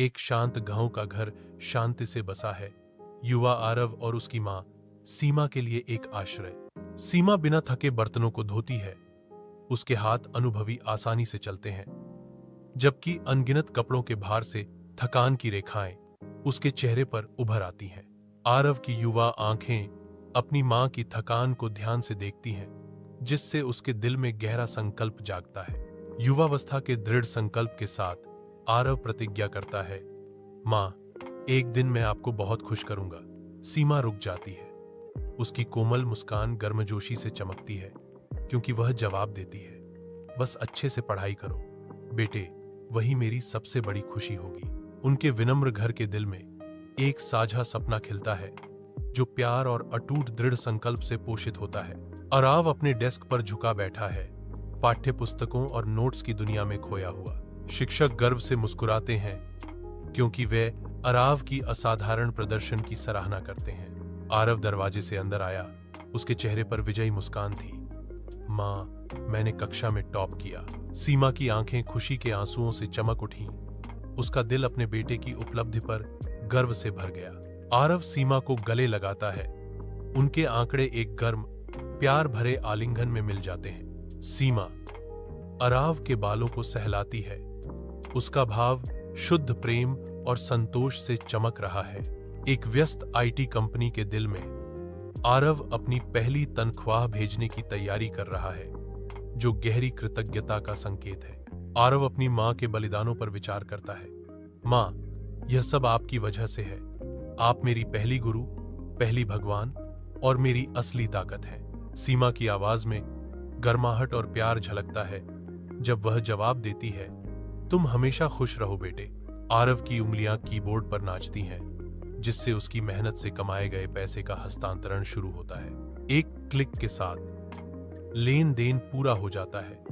एक शांत गांव का घर शांति से बसा है। युवा आरव और उसकी मां सीमा के लिए एक आश्रय। सीमा बिना थके बर्तनों को धोती है। उसके हाथ अनुभवी आसानी से चलते हैं, जबकि अनगिनत कपड़ों के भार से थकान की रेखाएं उसके चेहरे पर उभर आती हैं। आरव की युवा आंखें अपनी मां की थकान को ध्यान से देखती हैं, जिससे उसके दिल में गहरा संकल्प जागता है। युवावस्था के दृढ़ संकल्प के साथ आरव प्रतिज्ञा करता है, मां, एक दिन मैं आपको बहुत खुश करूंगा। सीमा रुक जाती है। उसकी कोमल मुस्कान गर्मजोशी से चमकती है, क्योंकि वह जवाब देती है, बस अच्छे से पढ़ाई करो बेटे, वही मेरी सबसे बड़ी खुशी होगी। उनके विनम्र घर के दिल में एक साझा सपना खिलता है, जो प्यार और अटूट दृढ़ संकल्प से पोषित होता है। आरव अपने डेस्क पर झुका बैठा है, पाठ्य पुस्तकों और नोट्स की दुनिया में खोया हुआ। शिक्षक गर्व से मुस्कुराते हैं, क्योंकि वे आरव की असाधारण प्रदर्शन की सराहना करते हैं। आरव दरवाजे से अंदर आया। उसके चेहरे पर विजयी मुस्कान थी। मां, मैंने कक्षा में टॉप किया। सीमा की आंखें खुशी के आंसुओं से चमक उठीं। उसका दिल अपने बेटे की उपलब्धि पर गर्व से भर गया। आरव सीमा को गले लगाता है। उनके आंकड़े एक गर्म, प्यार भरे आलिंगन में मिल जाते हैं। सीमा आरव के बालों को सहलाती है। उसका भाव शुद्ध प्रेम और संतोष से चमक रहा है। एक व्यस्त आईटी कंपनी के दिल में आरव अपनी पहली तनख्वाह भेजने की तैयारी कर रहा है, जो गहरी कृतज्ञता का संकेत है। आरव अपनी मां के बलिदानों पर विचार करता है। मां, यह सब आपकी वजह से है। आप मेरी पहली गुरु, पहली भगवान और मेरी असली ताकत हैं। सीमा की आवाज में गर्माहट और प्यार झलकता है जब वह जवाब देती है, तुम हमेशा खुश रहो बेटे। आरव की उंगलियां कीबोर्ड पर नाचती हैं, जिससे उसकी मेहनत से कमाए गए पैसे का हस्तांतरण शुरू होता है। एक क्लिक के साथ लेन देन पूरा हो जाता है,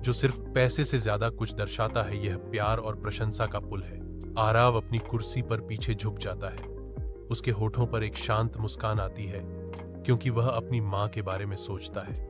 जो सिर्फ पैसे से ज्यादा कुछ दर्शाता है। यह प्यार और प्रशंसा का पुल है। आरव अपनी कुर्सी पर पीछे झुक जाता है। उसके होठों पर एक शांत मुस्कान आती है, क्योंकि वह अपनी मां के बारे में सोचता है।